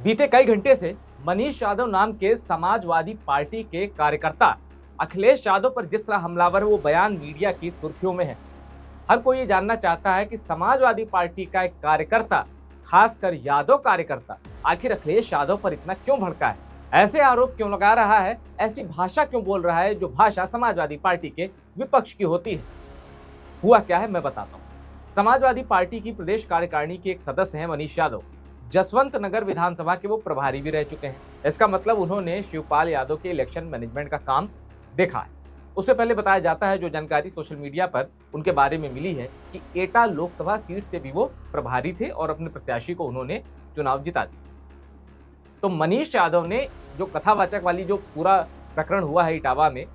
बीते कई घंटे से मनीष यादव नाम के समाजवादी पार्टी के कार्यकर्ता अखिलेश यादव पर जिस तरह हमलावर है वो बयान मीडिया की सुर्खियों में है। हर कोई ये जानना चाहता है कि समाजवादी पार्टी का एक कार्यकर्ता, खासकर यादव कार्यकर्ता, आखिर अखिलेश यादव पर इतना क्यों भड़का है, ऐसे आरोप क्यों लगा रहा है, ऐसी भाषा क्यों बोल रहा है जो भाषा समाजवादी पार्टी के विपक्ष की होती है। हुआ क्या है मैं बताता हूँ। समाजवादी पार्टी की प्रदेश कार्यकारिणी के एक सदस्य हैं मनीष यादव। जसवंत नगर विधानसभा के वो प्रभारी भी रह चुके हैं। इसका मतलब उन्होंने शिवपाल यादव के इलेक्शन मैनेजमेंट का काम देखा है। उससे पहले बताया जाता है, जो जानकारी सोशल मीडिया पर उनके बारे में मिली है, कि एटा लोकसभा सीट से भी वो प्रभारी थे और अपने प्रत्याशी को उन्होंने चुनाव जिता दिया। तो मनीष यादव ने जो कथावाचक वाली जो पूरा प्रकरण हुआ है इटावा में,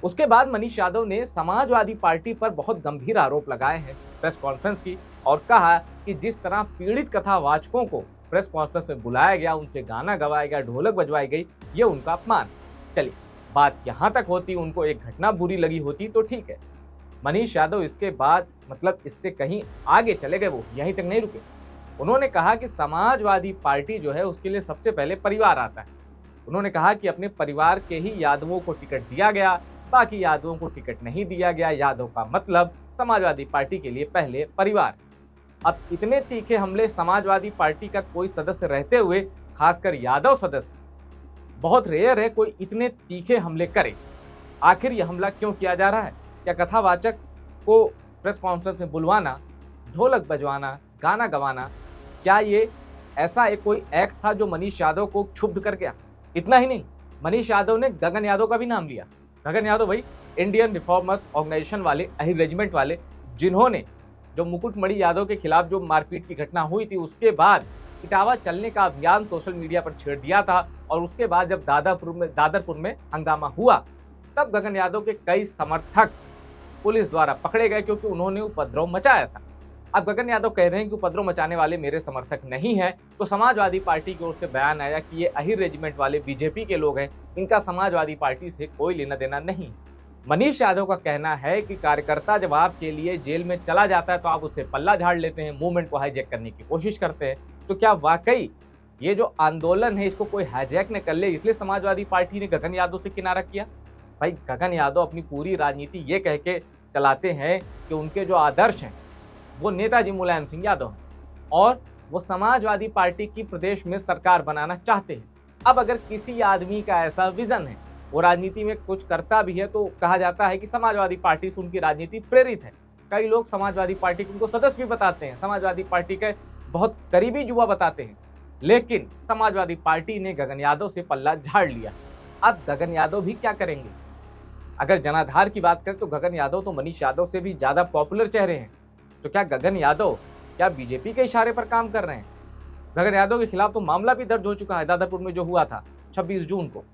उसके बाद मनीष यादव ने समाजवादी पार्टी पर बहुत गंभीर आरोप लगाए हैं, प्रेस कॉन्फ्रेंस की, और कहा कि जिस तरह पीड़ित कथावाचकों को प्रेस कॉन्फ्रेंस में बुलाया गया, उनसे गाना गवाया गया, ढोलक बजवाई गई, ये उनका अपमान। चलिए, बात यहां तक होती, उनको एक घटना बुरी लगी होती तो ठीक है। मनीष यादव इसके बाद मतलब इससे कहीं आगे चले गए, वो यहीं तक नहीं रुके। उन्होंने कहा कि समाजवादी पार्टी जो है उसके लिए सबसे पहले परिवार आता है। उन्होंने कहा कि अपने परिवार के ही यादवों को टिकट दिया गया, बाकी यादवों को टिकट नहीं दिया गया। यादव का मतलब समाजवादी पार्टी के लिए पहले परिवार। अब इतने तीखे हमले समाजवादी पार्टी का कोई सदस्य रहते हुए, खासकर यादव सदस्य, बहुत रेयर है कोई इतने तीखे हमले करे। आखिर यह हमला क्यों किया जा रहा है? क्या कथावाचक को प्रेस कॉन्फ्रेंस में बुलवाना, ढोलक बजवाना, गाना गवाना, क्या ये ऐसा एक कोई एक्ट था जो मनीष यादव को क्षुब्ध कर गया? इतना ही नहीं, मनीष यादव ने गगन यादव का भी नाम लिया। गगन यादव भाई इंडियन रिफॉर्मर्स ऑर्गेनाइजेशन वाले, अहिर रेजिमेंट वाले, जिन्होंने जो मुकुटमणि यादव के खिलाफ जो मारपीट की घटना हुई थी, उसके बाद इटावा चलने का अभियान सोशल मीडिया पर छेड़ दिया था, और उसके बाद जब दादरपुर में हंगामा हुआ, तब गगन यादव के कई समर्थक पुलिस द्वारा पकड़े गए क्योंकि उन्होंने उपद्रव मचाया था। अब गगन यादव कह रहे हैं कि उपद्रव मचाने वाले मेरे समर्थक नहीं हैं, तो समाजवादी पार्टी की ओर से बयान आया कि ये अहिर रेजिमेंट वाले बीजेपी के लोग हैं, इनका समाजवादी पार्टी से कोई लेना देना नहीं। मनीष यादव का कहना है कि कार्यकर्ता जब आपके लिए जेल में चला जाता है तो आप उससे पल्ला झाड़ लेते हैं, मूवमेंट को हाईजैक करने की कोशिश करते हैं। तो क्या वाकई ये जो आंदोलन है इसको कोई हाईजैक न कर ले, इसलिए समाजवादी पार्टी ने गगन यादव से किनारा किया? भाई गगन यादव अपनी पूरी राजनीति ये कह के चलाते हैं कि उनके जो आदर्श हैं वो नेताजी मुलायम सिंह यादव हैं और वो समाजवादी पार्टी की प्रदेश में सरकार बनाना चाहते हैं। अब अगर किसी आदमी का ऐसा विजन है, वो राजनीति में कुछ करता भी है, तो कहा जाता है कि समाजवादी पार्टी से उनकी राजनीति प्रेरित है। कई लोग समाजवादी पार्टी को उनको सदस्य भी बताते हैं, समाजवादी पार्टी के बहुत करीबी युवा बताते हैं। लेकिन समाजवादी पार्टी ने गगन यादव से पल्ला झाड़ लिया। अब गगन यादव भी क्या करेंगे? अगर जनाधार की बात करें तो गगन यादव तो मनीष यादव से भी ज्यादा पॉपुलर चेहरे हैं। तो क्या गगन यादव क्या बीजेपी के इशारे पर काम कर रहे हैं? गगन यादव के खिलाफ तो मामला भी दर्ज हो चुका है दादरपुर में जो हुआ था 26 जून को।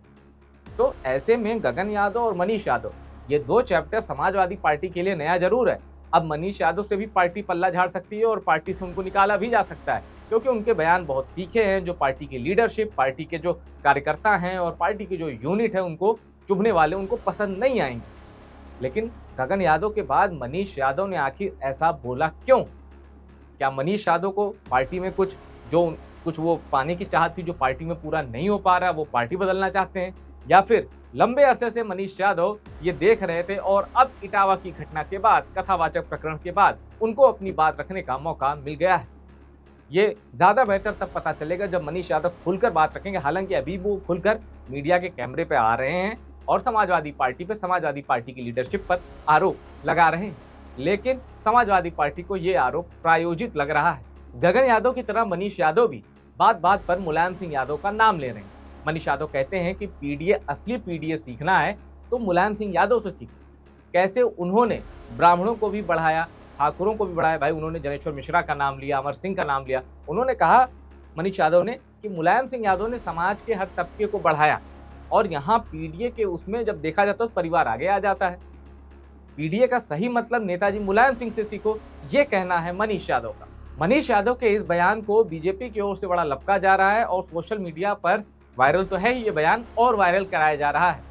तो ऐसे में गगन यादव और मनीष यादव, ये दो चैप्टर समाजवादी पार्टी के लिए नया जरूर है। अब मनीष यादव से भी पार्टी पल्ला झाड़ सकती है और पार्टी से उनको निकाला भी जा सकता है, क्योंकि उनके बयान बहुत तीखे हैं जो पार्टी की लीडरशिप, पार्टी के जो कार्यकर्ता हैं और पार्टी की जो यूनिट है उनको चुभने वाले, उनको पसंद नहीं आएंगे। लेकिन गगन यादव के बाद मनीष यादव ने आखिर ऐसा बोला क्यों? क्या मनीष यादव को पार्टी में कुछ वो पाने की चाहत थी जो पार्टी में पूरा नहीं हो पा रहा, वो पार्टी बदलना चाहते हैं? या फिर लंबे अरसे से मनीष यादव ये देख रहे थे और अब इटावा की घटना के बाद, कथावाचक प्रकरण के बाद, उनको अपनी बात रखने का मौका मिल गया है? ये ज्यादा बेहतर तब पता चलेगा जब मनीष यादव खुलकर बात रखेंगे। हालांकि अभी वो खुलकर मीडिया के कैमरे पे आ रहे हैं और समाजवादी पार्टी की लीडरशिप पर आरोप लगा रहे हैं, लेकिन समाजवादी पार्टी को ये आरोप प्रायोजित लग रहा है। गगन यादव की तरह मनीष यादव भी बात बात पर मुलायम सिंह यादव का नाम ले रहे हैं। मनीष यादव कहते हैं कि असली पीडीए सीखना है तो मुलायम सिंह यादव से सीखो। कैसे उन्होंने ब्राह्मणों को भी बढ़ाया, ठाकुरों को भी बढ़ाया। भाई उन्होंने जनेश्वर मिश्रा का नाम लिया, अमर सिंह का नाम लिया। उन्होंने कहा, मनीष यादव ने, कि मुलायम सिंह यादव ने समाज के हर तबके को बढ़ाया, और यहाँ पीडीए के उसमें जब देखा जाता है तो परिवार आगे आ जाता है। पीडीए का सही मतलब नेताजी मुलायम सिंह से सीखो, ये कहना है मनीष यादव का। मनीष यादव के इस बयान को बीजेपी की ओर से बड़ा लपका जा रहा है और सोशल मीडिया पर वायरल तो है ही ये बयान, और वायरल कराया जा रहा है।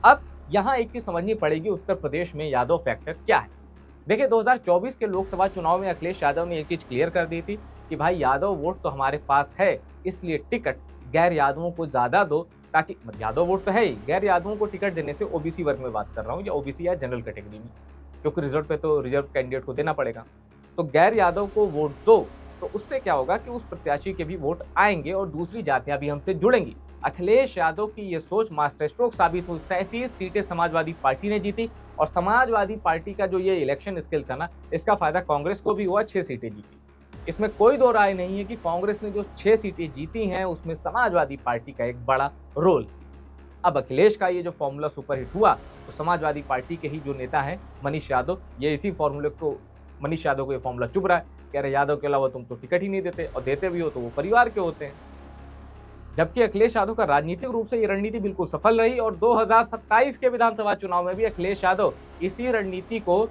अब यहाँ एक चीज समझनी पड़ेगी, उत्तर प्रदेश में यादव फैक्टर क्या है। देखिए 2024 के लोकसभा चुनाव में अखिलेश यादव ने एक चीज क्लियर कर दी थी कि भाई यादव वोट तो हमारे पास है, इसलिए टिकट गैर यादवों को ज़्यादा दो, ताकि यादव वोट तो है ही, गैर यादवों को टिकट देने से ओबीसी वर्ग में बात कर रहा हूँ, या ओबीसी या जनरल कैटेगरी में, क्योंकि रिजर्व पे तो रिजर्व कैंडिडेट को देना पड़ेगा। तो गैर यादव को वोट दो, तो उससे क्या होगा कि उस प्रत्याशी के भी वोट आएंगे और दूसरी जातियां भी हमसे जुड़ेंगी। अखिलेश यादव की ये सोच मास्टर स्ट्रोक साबित हुई। 37 सीटें समाजवादी पार्टी ने जीती, और समाजवादी पार्टी का जो ये इलेक्शन स्किल था ना, इसका फायदा कांग्रेस को भी हुआ, 6 सीटें जीती। इसमें कोई दो राय नहीं है कि कांग्रेस ने जो 6 सीटें जीती हैं उसमें समाजवादी पार्टी का एक बड़ा रोल। अब अखिलेश का ये जो फॉर्मूला सुपरहिट हुआ, तो समाजवादी पार्टी के ही जो नेता हैं मनीष यादव, ये इसी फॉर्मूले को, मनीष यादव को ये फॉर्मूला चुभ रहा है, कह रहे यादव के अलावा तुम तो टिकट ही नहीं देते, और देते भी हो तो वो परिवार के होते हैं। जबकि अखिलेश यादव का राजनीतिक रूप से ये रणनीति बिल्कुल सफल रही, और 2027 के विधानसभा चुनाव में भी अखिलेश यादव इसी रणनीति को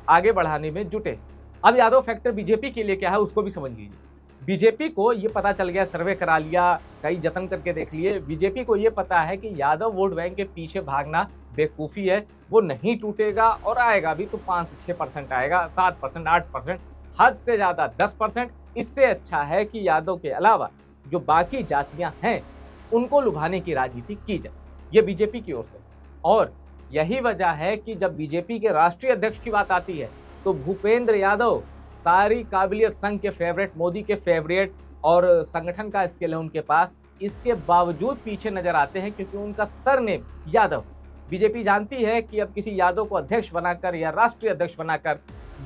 आगे बढ़ाने में जुटे। अब यादव फैक्टर बीजेपी के लिए क्या है उसको भी समझ लीजिए। बीजेपी को ये पता चल गया, सर्वे करा लिया, कई जतन करके देख लिए, बीजेपी को ये पता है कि यादव वोट बैंक के पीछे भागना बेवकूफ़ी है, वो नहीं टूटेगा, और आएगा भी तो 5 से 6% आएगा, 7%, 8%, हद से ज़्यादा 10%। इससे अच्छा है कि यादव के अलावा जो बाकी जातियां हैं उनको लुभाने की राजनीति की जाए, ये बीजेपी की ओर से। और यही वजह है कि जब बीजेपी के राष्ट्रीय अध्यक्ष की बात आती है, तो भूपेंद्र यादव सारी काबिलियत, संघ के फेवरेट, मोदी के फेवरेट, और संगठन का स्किल है उनके पास, इसके बावजूद पीछे नजर आते हैं क्योंकि उनका सरनेम यादव। बीजेपी जानती है कि अब किसी यादव को अध्यक्ष बनाकर या राष्ट्रीय अध्यक्ष बनाकर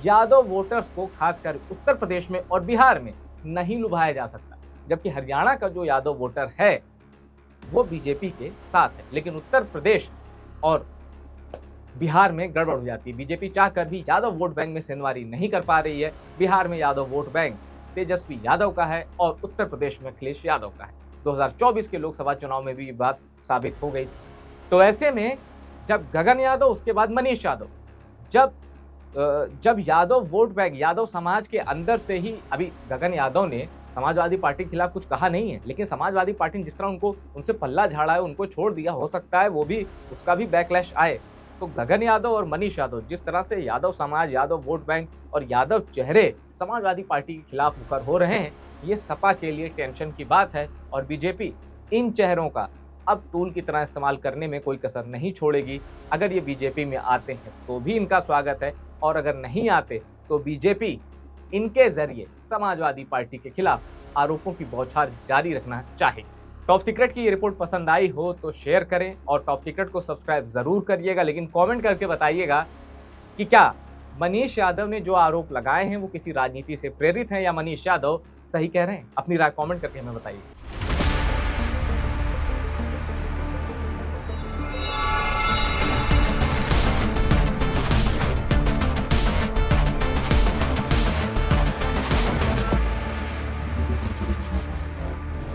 यादव वोटर्स को खासकर उत्तर प्रदेश में और बिहार में नहीं लुभाया जा सकता। जबकि हरियाणा का जो यादव वोटर है वो बीजेपी के साथ है, लेकिन उत्तर प्रदेश और बिहार में गड़बड़ हो जाती है। बीजेपी चाहकर भी यादव वोट बैंक में सेंधमारी नहीं कर पा रही है। बिहार में यादव वोट बैंक तेजस्वी यादव का है, और उत्तर प्रदेश में अखिलेश यादव का है। 2024 के लोकसभा चुनाव में भी ये बात साबित हो गई। तो ऐसे में जब गगन यादव, उसके बाद मनीष यादव, जब यादव वोट बैंक, यादव समाज के अंदर से ही, अभी गगन यादव ने समाजवादी पार्टी के खिलाफ कुछ कहा नहीं है, लेकिन समाजवादी पार्टी ने जिस तरह उनसे पल्ला झाड़ा है, उनको छोड़ दिया, हो सकता है वो भी, उसका भी बैकलैश आए। तो गगन यादव और मनीष यादव जिस तरह से यादव समाज, यादव वोट बैंक और यादव चेहरे समाजवादी पार्टी के खिलाफ मुखर हो रहे हैं, ये सपा के लिए टेंशन की बात है। और बीजेपी इन चेहरों का अब टूल की तरह इस्तेमाल करने में कोई कसर नहीं छोड़ेगी। अगर ये बीजेपी में आते हैं तो भी इनका स्वागत है, और अगर नहीं आते तो बीजेपी इनके जरिए समाजवादी पार्टी के खिलाफ आरोपों की बौछार जारी रखना चाहेगी। टॉप सीक्रेट की ये रिपोर्ट पसंद आई हो तो शेयर करें, और टॉप सीक्रेट को सब्सक्राइब जरूर करिएगा, लेकिन कमेंट करके बताइएगा कि क्या मनीष यादव ने जो आरोप लगाए हैं वो किसी राजनीति से प्रेरित हैं, या मनीष यादव सही कह रहे हैं। अपनी राय कमेंट करके हमें बताइए।